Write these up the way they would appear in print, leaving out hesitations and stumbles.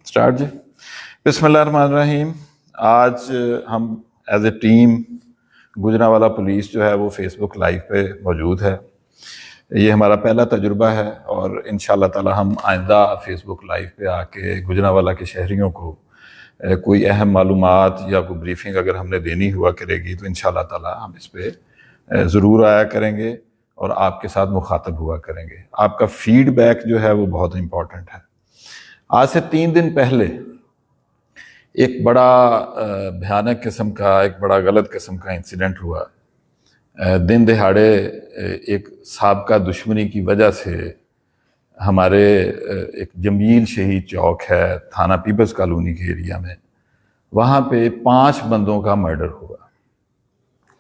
Start جی. بسم اللہ الرحمن الرحیم. آج ہم as a team Gujranwala police جو ہے وہ فیس بک لائیو پہ موجود ہے. یہ ہمارا پہلا تجربہ ہے اور انشاءاللہ تعالی ہم آئندہ فیس بک لائیو پہ آ کے گوجرانوالہ کے شہریوں کو کوئی اہم معلومات یا کوئی بریفنگ اگر ہم نے دینی ہوا کرے گی تو انشاءاللہ تعالی ہم اس پہ ضرور آیا کریں گے اور آپ کے ساتھ مخاطب ہوا کریں گے. آپ کا فیڈ بیک جو ہے وہ بہت امپورٹنٹ ہے. آج سے 3 دن پہلے ایک بڑا بھیانک قسم کا، ایک بڑا غلط قسم کا انسیڈنٹ ہوا. دن دہاڑے ایک سابقہ دشمنی کی وجہ سے ہمارے ایک جمیل شہید چوک ہے تھانہ پیپلز کالونی کے ایریا میں، وہاں پہ 5 بندوں کا مرڈر ہوا.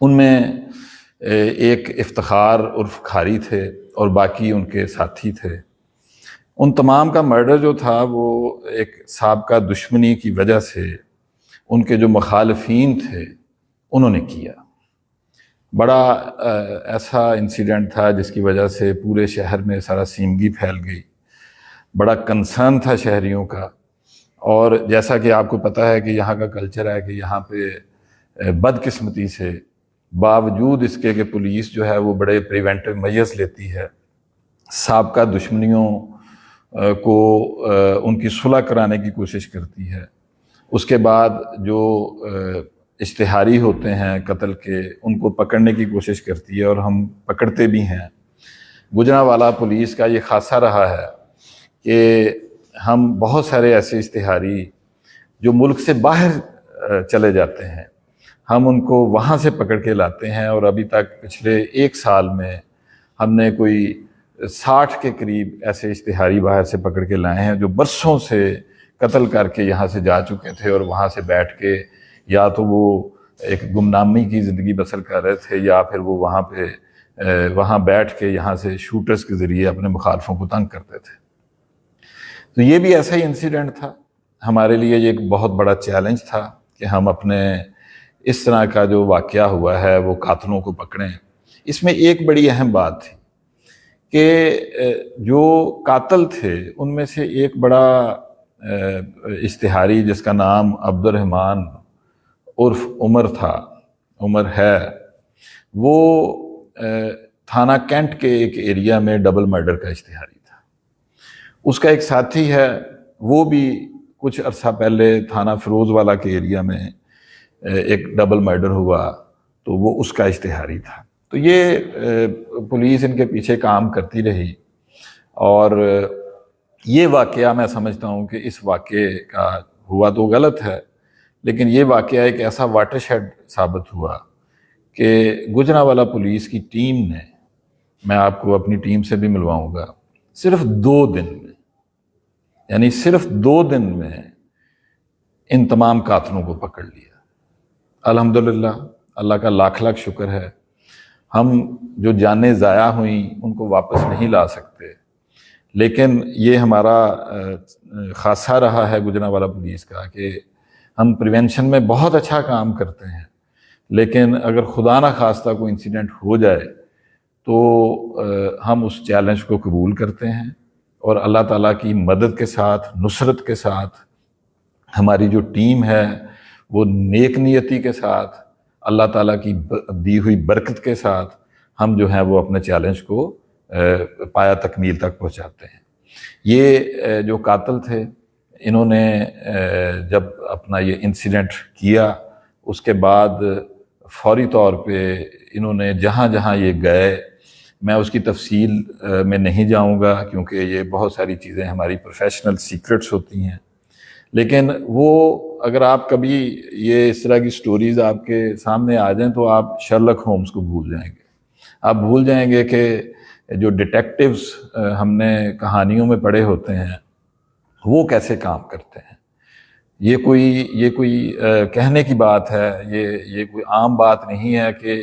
ان میں ایک افتخار عرف کھاری تھے اور باقی ان کے ساتھی تھے. ان تمام کا مرڈر جو تھا وہ ایک سابقہ دشمنی کی وجہ سے ان کے جو مخالفین تھے انہوں نے کیا. بڑا ایسا انسیڈنٹ تھا جس کی وجہ سے پورے شہر میں سارا سیمگی پھیل گئی. بڑا کنسرن تھا شہریوں کا. اور جیسا کہ آپ کو پتہ ہے کہ یہاں کا کلچر ہے کہ یہاں پہ بدقسمتی سے باوجود اس کے کہ پولیس جو ہے وہ بڑے پریونٹیو میجرز لیتی ہے، سابقہ دشمنیوں کو ان کی صلح کرانے کی کوشش کرتی ہے. اس کے بعد جو اشتہاری ہوتے ہیں قتل کے ان کو پکڑنے کی کوشش کرتی ہے اور ہم پکڑتے بھی ہیں. گوجرانوالہ پولیس کا یہ خاصہ رہا ہے کہ ہم بہت سارے ایسے اشتہاری جو ملک سے باہر چلے جاتے ہیں ہم ان کو وہاں سے پکڑ کے لاتے ہیں. اور ابھی تک پچھلے 1 سال میں ہم نے کوئی 60 کے قریب ایسے اشتہاری باہر سے پکڑ کے لائے ہیں جو برسوں سے قتل کر کے یہاں سے جا چکے تھے اور وہاں سے بیٹھ کے یا تو وہ ایک گمنامی کی زندگی بسر کر رہے تھے یا پھر وہ وہاں بیٹھ کے یہاں سے شوٹرز کے ذریعے اپنے مخالفوں کو تنگ کرتے تھے. تو یہ بھی ایسا ہی انسیڈنٹ تھا. ہمارے لیے یہ ایک بہت بڑا چیلنج تھا کہ ہم اپنے اس طرح کا جو واقعہ ہوا ہے وہ قاتلوں کو پکڑیں. اس میں ایک بڑی اہم بات تھی کہ جو قاتل تھے ان میں سے ایک بڑا اشتہاری جس کا نام عبد الرحمن عرف عمر تھا، عمر ہے، وہ تھانہ کینٹ کے ایک ایریا میں ڈبل مرڈر کا اشتہاری تھا. اس کا ایک ساتھی ہے وہ بھی کچھ عرصہ پہلے تھانہ فیروز والا کے ایریا میں ایک ڈبل مرڈر ہوا تو وہ اس کا اشتہاری تھا. تو یہ پولیس ان کے پیچھے کام کرتی رہی اور یہ واقعہ میں سمجھتا ہوں کہ اس واقعے کا ہوا تو غلط ہے لیکن یہ واقعہ ایک ایسا واٹر شیڈ ثابت ہوا کہ گوجرانوالہ پولیس کی ٹیم نے، میں آپ کو اپنی ٹیم سے بھی ملواؤں گا، صرف 2 دن میں، یعنی صرف 2 دن میں ان تمام قاتلوں کو پکڑ لیا. الحمدللہ، اللہ کا لاکھ لاکھ شکر ہے. ہم جو جانیں ضائع ہوئیں ان کو واپس نہیں لا سکتے لیکن یہ ہمارا خاصہ رہا ہے گوجرانوالہ پولیس کا کہ ہم پریونشن میں بہت اچھا کام کرتے ہیں لیکن اگر خدا نہ خواستہ کوئی انسیڈنٹ ہو جائے تو ہم اس چیلنج کو قبول کرتے ہیں اور اللہ تعالیٰ کی مدد کے ساتھ، نصرت کے ساتھ، ہماری جو ٹیم ہے وہ نیک نیتی کے ساتھ، اللہ تعالیٰ کی دی ہوئی برکت کے ساتھ ہم جو ہیں وہ اپنے چیلنج کو پایا تکمیل تک پہنچاتے ہیں. یہ جو قاتل تھے انہوں نے جب اپنا یہ انسیڈنٹ کیا اس کے بعد فوری طور پہ انہوں نے جہاں جہاں یہ گئے، میں اس کی تفصیل میں نہیں جاؤں گا کیونکہ یہ بہت ساری چیزیں ہماری پروفیشنل سیکرٹس ہوتی ہیں، لیکن وہ اگر آپ کبھی یہ اس طرح کی سٹوریز آپ کے سامنے آ جائیں تو آپ شرلک ہومز کو بھول جائیں گے. آپ بھول جائیں گے کہ جو ڈیٹیکٹیوز ہم نے کہانیوں میں پڑھے ہوتے ہیں وہ کیسے کام کرتے ہیں. یہ کوئی کہنے کی بات ہے، یہ کوئی عام بات نہیں ہے کہ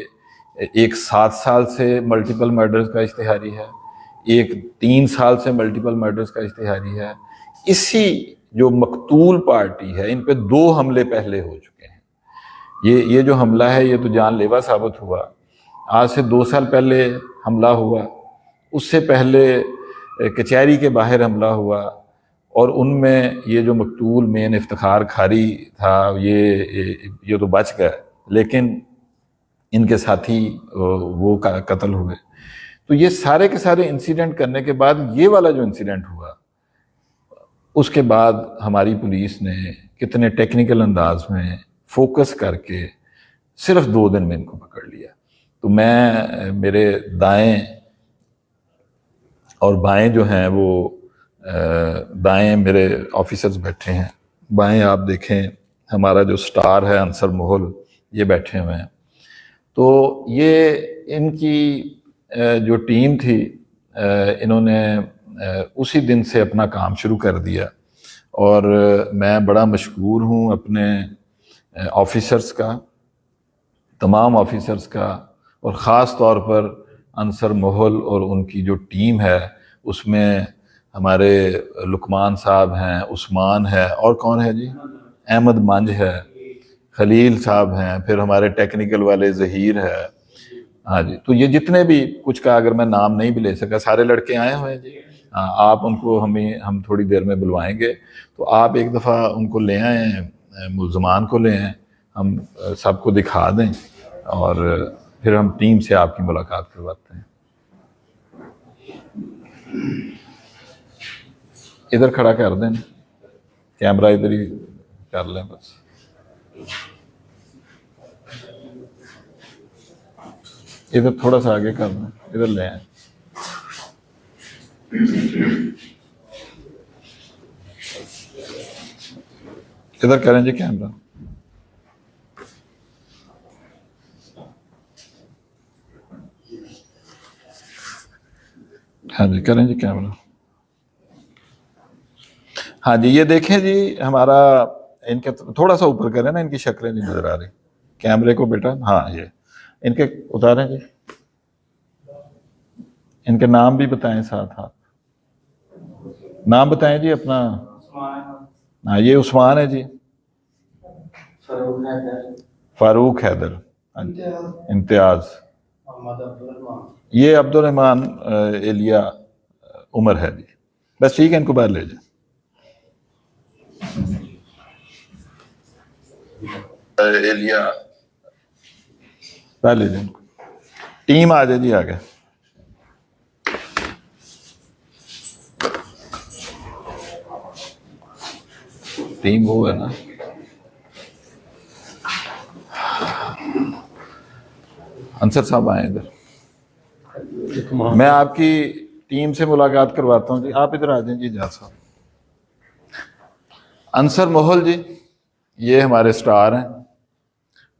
ایک 7 سال سے ملٹیپل مرڈرز کا اشتہاری ہے، ایک 3 سال سے ملٹیپل مرڈرز کا اشتہاری ہے. اسی جو مقتول پارٹی ہے ان پہ 2 حملے پہلے ہو چکے ہیں. یہ جو حملہ ہے یہ تو جان لیوا ثابت ہوا. آج سے 2 سال پہلے حملہ ہوا، اس سے پہلے کچہری کے باہر حملہ ہوا، اور ان میں یہ جو مقتول مین افتخار کھاری تھا یہ تو بچ گئے، لیکن ان کے ساتھی وہ قتل ہوئے۔ تو یہ سارے کے سارے انسیڈنٹ کرنے کے بعد یہ والا جو انسیڈنٹ ہوا، اس کے بعد ہماری پولیس نے کتنے ٹیکنیکل انداز میں فوکس کر کے صرف 2 دن میں ان کو پکڑ لیا۔ تو میرے دائیں اور بائیں جو ہیں وہ دائیں میرے آفیسرز بیٹھے ہیں، بائیں آپ دیکھیں ہمارا جو سٹار ہے انصر مغل، یہ بیٹھے ہوئے ہیں۔ تو یہ ان کی جو ٹیم تھی، انہوں نے اسی دن سے اپنا کام شروع کر دیا، اور میں بڑا مشکور ہوں اپنے آفیسرز کا، تمام آفیسرز کا، اور خاص طور پر انصر مغل اور ان کی جو ٹیم ہے، اس میں ہمارے لقمان صاحب ہیں، عثمان ہے، اور کون ہے جی، احمد منج ہے، خلیل صاحب ہیں، پھر ہمارے ٹیکنیکل والے ظہیر ہے، ہاں جی۔ تو یہ جتنے بھی کچھ کا اگر میں نام نہیں بھی لے سکا، سارے لڑکے آئے ہوئے ہیں جی، ہاں، آپ ان کو ہم تھوڑی دیر میں بلوائیں گے، تو آپ ایک دفعہ ان کو لے آئیں، ملزمان کو لے آئیں، ہم سب کو دکھا دیں، اور پھر ہم ٹیم سے آپ کی ملاقات کرواتے ہیں۔ ادھر کھڑا کر دیں، کیمرہ ادھر ہی کر لیں بس۔ ادھر تھوڑا سا آگے کر دیں، ادھر لے آئیں۔ ادھر کریں جی کیمرہ۔ ہاں جی کریں جی کیمرہ۔ ہاں جی یہ دیکھیں جی، ہمارا ان کے تھوڑا سا اوپر کریں نا، ان کی شکلیں نہیں نظر آ رہی کیمرے کو بیٹا، ہاں یہ ان کے اتاریں جی، ان کے نام بھی بتائیں ساتھ، آپ نام بتائیں جی اپنا۔ ہاں یہ عثمان ہے جی، فاروق حیدر، امتیاز، یہ عبد الرحمان ایلیا عمر ہے جی۔ بس ٹھیک ہے، ان کو باہر لے جائیں۔ ایلیا باہر لے جائیں، ٹیم آ جائے جی آگے۔ ٹیم وہ ہے نا، انصر صاحب آئیں ادھر، میں آپ کی ٹیم سے ملاقات کرواتا ہوں جی، آپ ادھر آ جائیں جی جہاز صاحب۔ انصر مغل جی یہ ہمارے سٹار ہیں،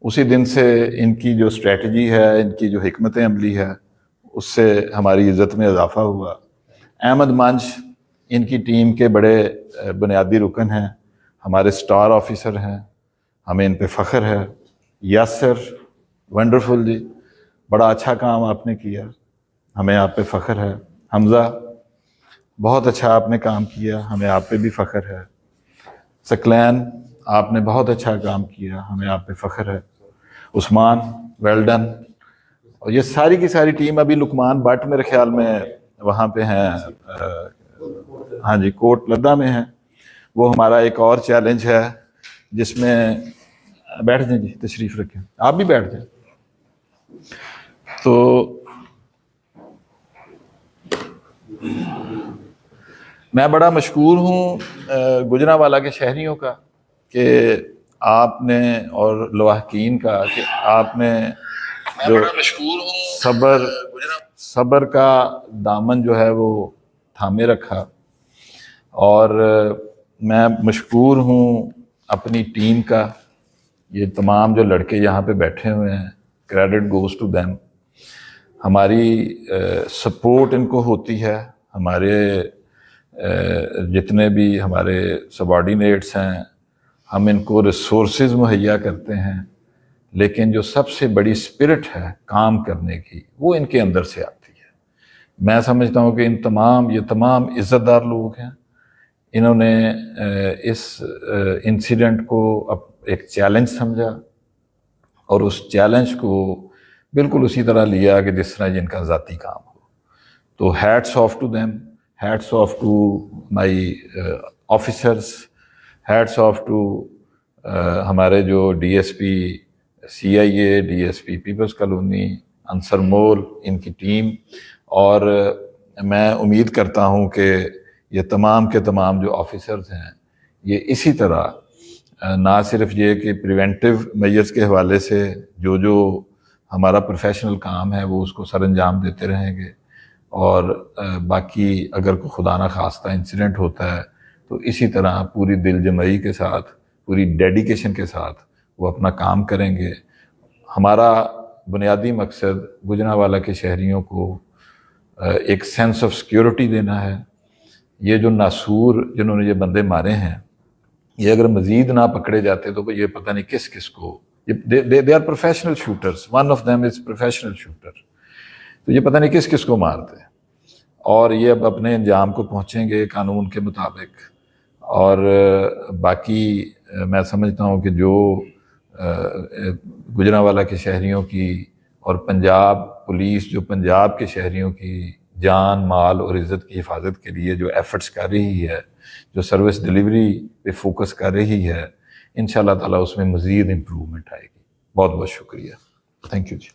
اسی دن سے ان کی جو اسٹریٹجی ہے، ان کی جو حکمت عملی ہے، اس سے ہماری عزت میں اضافہ ہوا۔ احمد منج ان کی ٹیم کے بڑے بنیادی رکن ہیں، ہمارے سٹار آفیسر ہیں، ہمیں ان پہ فخر ہے۔ یاسر ونڈرفل جی، بڑا اچھا کام آپ نے کیا، ہمیں آپ پہ فخر ہے۔ حمزہ بہت اچھا آپ نے کام کیا، ہمیں آپ پہ بھی فخر ہے۔ ثقلین آپ نے بہت اچھا کام کیا، ہمیں آپ پہ فخر ہے۔ عثمان ویل ڈن۔ اور یہ ساری کی ساری ٹیم، ابھی لقمان بٹ میرے خیال میں وہاں پہ ہیں، ہاں جی کوٹ لدہ میں ہیں۔ وہ ہمارا ایک اور چیلنج ہے جس میں، بیٹھ جائیں جی، تشریف رکھیں، آپ بھی بیٹھ جائیں۔ تو میں بڑا مشکور ہوں گجرانوالہ کے شہریوں کا کہ آپ نے، اور لواحقین کا کہ آپ نے جو صبر کا دامن جو ہے وہ تھامے رکھا، اور میں مشکور ہوں اپنی ٹیم کا، یہ تمام جو لڑکے یہاں پہ بیٹھے ہوئے ہیں، کریڈٹ گوز ٹو دیم۔ ہماری سپورٹ ان کو ہوتی ہے، ہمارے جتنے بھی ہمارے سبارڈینیٹس ہیں، ہم ان کو ریسورسز مہیا کرتے ہیں، لیکن جو سب سے بڑی اسپرٹ ہے کام کرنے کی، وہ ان کے اندر سے آتی ہے۔ میں سمجھتا ہوں کہ یہ تمام عزت دار لوگ ہیں، انہوں نے اس انسیڈنٹ کو ایک چیلنج سمجھا، اور اس چیلنج کو بالکل اسی طرح لیا کہ جس طرح جن کا ذاتی کام ہو۔ تو hats off to them, hats off to my officers, hats off to ہمارے جو D S P C I A, D S P peoples colony, Ansar مول، ان کی ٹیم. اور میں امید کرتا ہوں کہ یہ تمام کے تمام جو آفیسرز ہیں یہ اسی طرح نہ صرف یہ کہ پریونٹیو میجرز کے حوالے سے جو ہمارا پروفیشنل کام ہے وہ اس کو سر انجام دیتے رہیں گے، اور باقی اگر کوئی خدا نہ خواستہ انسیڈنٹ ہوتا ہے تو اسی طرح پوری دل جمعی کے ساتھ، پوری ڈیڈیکیشن کے ساتھ وہ اپنا کام کریں گے. ہمارا بنیادی مقصد گوجرانوالہ کے شہریوں کو ایک سینس آف سیکیورٹی دینا ہے. یہ جو ناسور جنہوں نے یہ بندے مارے ہیں، یہ اگر مزید نہ پکڑے جاتے تو یہ پتہ نہیں کس کس کو، they are professional shooters, one of them is professional shooter, تو یہ پتہ نہیں کس کس کو مارتے. اور یہ اب اپنے انجام کو پہنچیں گے قانون کے مطابق. اور باقی میں سمجھتا ہوں کہ جو گوجرانوالہ کے شہریوں کی اور پنجاب پولیس جو پنجاب کے شہریوں کی جان، مال اور عزت کی حفاظت کے لیے جو ایفرٹس کر رہی ہے، جو سروس ڈیلیوری پہ فوکس کر رہی ہے، انشاءاللہ تعالیٰ اس میں مزید امپرومنٹ آئے گی. بہت بہت شکریہ. Thank you G.